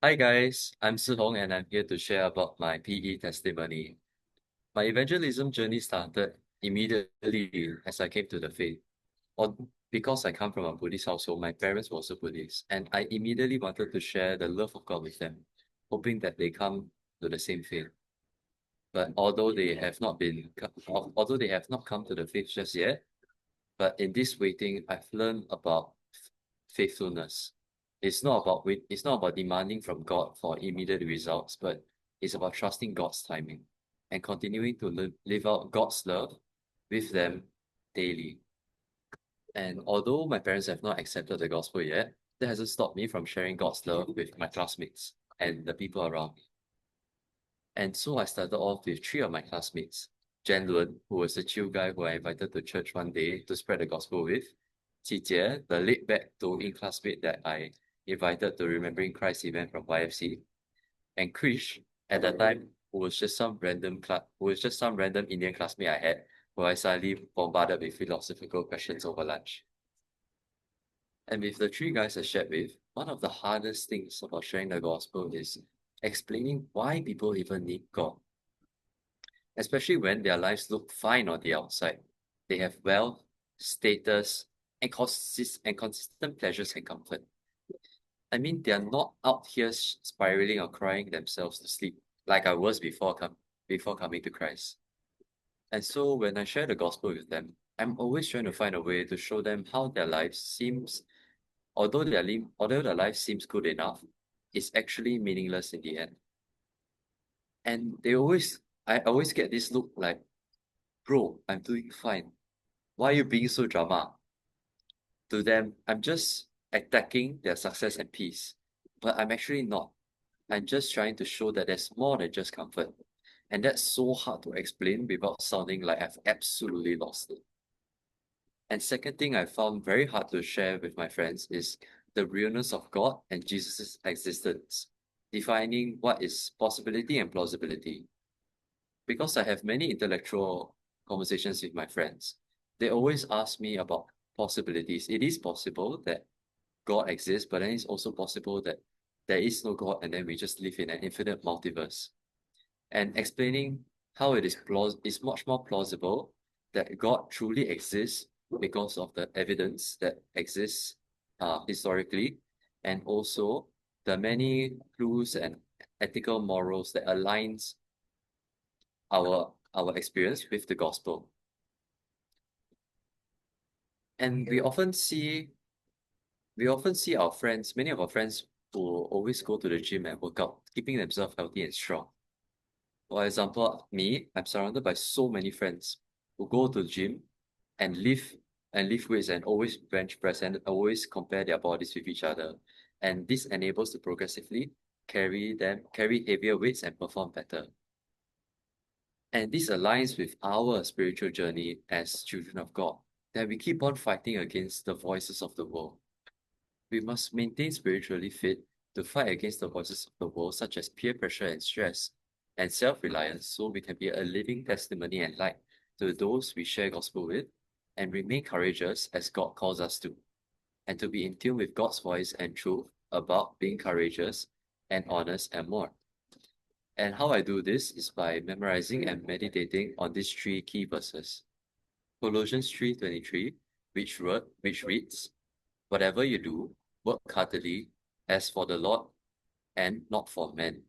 Hi guys, I'm Sihoong and I'm here to share about my PE testimony. My evangelism journey started immediately as I came to the faith. Or because I come from a Buddhist household, my parents were also Buddhist, and I immediately wanted to share the love of God with them, hoping that they come to the same faith. But although they have not come to the faith just yet, but in this waiting, I've learned about faithfulness. It's not about demanding from God for immediate results, but it's about trusting God's timing and continuing to live out God's love with them daily. And although my parents have not accepted the gospel yet, that hasn't stopped me from sharing God's love with my classmates and the people around me. And so I started off with three of my classmates. Jen Lun, who was the chill guy who I invited to church one day to spread the gospel with. Qi Jie, the laid back doing classmate that I invited to Remembering Christ event from YFC. And Krish, at that time, who was just some random Indian classmate I had, who I suddenly bombarded with philosophical questions over lunch. And with the three guys I shared with, one of the hardest things about sharing the gospel is explaining why people even need God, especially when their lives look fine on the outside. They have wealth, status, and consistent pleasures and comfort. I mean, they are not out here spiraling or crying themselves to sleep like I was before coming to Christ. And so when I share the gospel with them, I'm always trying to find a way to show them how their lives seems, although their life seems good enough, it's actually meaningless in the end. And I always get this look like, bro, I'm doing fine. Why are you being so drama? To them, I'm just attacking their success and peace. But I'm actually not. I'm just trying to show that there's more than just comfort. And that's so hard to explain without sounding like I've absolutely lost it. And second thing I found very hard to share with my friends is the realness of God and Jesus' existence, defining what is possibility and plausibility. Because I have many intellectual conversations with my friends, they always ask me about possibilities. It is possible that God exists, but then it's also possible that there is no God and then we just live in an infinite multiverse. And explaining how is much more plausible that God truly exists because of the evidence that exists historically, and also the many clues and ethical morals that aligns our experience with the gospel. And we often see our friends, many of our friends who always go to the gym and work out, keeping themselves healthy and strong. For example, me, I'm surrounded by so many friends who go to the gym and lift weights and always bench press and always compare their bodies with each other. And this enables to progressively carry heavier weights and perform better. And this aligns with our spiritual journey as children of God, that we keep on fighting against the voices of the world. We must maintain spiritually fit to fight against the voices of the world, such as peer pressure and stress, and self-reliance, so we can be a living testimony and light to those we share gospel with, and remain courageous as God calls us to, and to be in tune with God's voice and truth about being courageous and honest and more. And how I do this is by memorizing and meditating on these three key verses. Colossians 3:23, which reads, "Whatever you do, work heartily as for the Lord and not for men."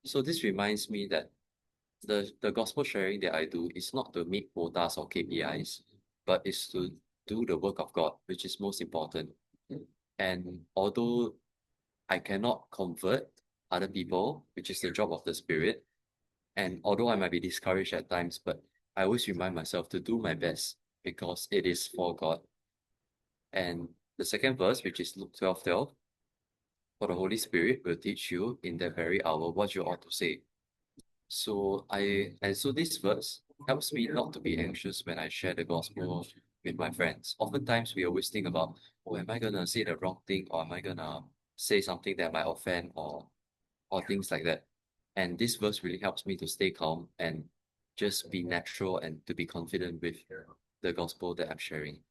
So this reminds me that the gospel sharing that I do is not to meet quotas or KPIs, but is to do the work of God, which is most important. And although I cannot convert other people, which is the job of the Spirit, and although I might be discouraged at times, but I always remind myself to do my best because it is for God. And the second verse, which is Luke 12:12, for the Holy Spirit will teach you in that very hour what you ought to say. So this verse helps me not to be anxious when I share the gospel with my friends. Oftentimes we always think about, oh, am I gonna say the wrong thing, or am I gonna say something that might offend, or things like that. And this verse really helps me to stay calm and just be natural and to be confident with the gospel that I'm sharing.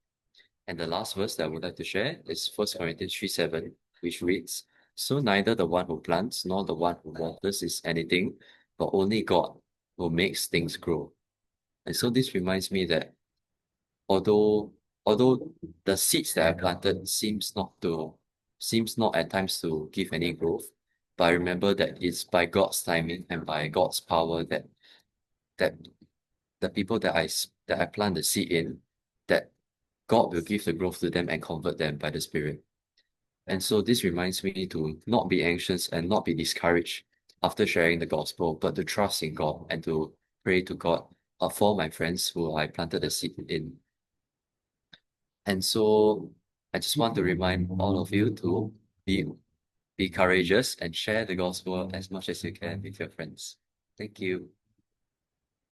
And the last verse that I would like to share is 1 Corinthians 3:7, which reads, So neither the one who plants nor the one who waters is anything, but only God who makes things grow. And so this reminds me that although although the seeds that I planted seems not at times to give any growth, but I remember that it's by God's timing and by God's power that the people that I plant the seed in, that God will give the growth to them and convert them by the Spirit. And so this reminds me to not be anxious and not be discouraged after sharing the gospel, but to trust in God and to pray to God for my friends who I planted the seed in. And so I just want to remind all of you to be be courageous and share the gospel as much as you can with your friends. Thank you.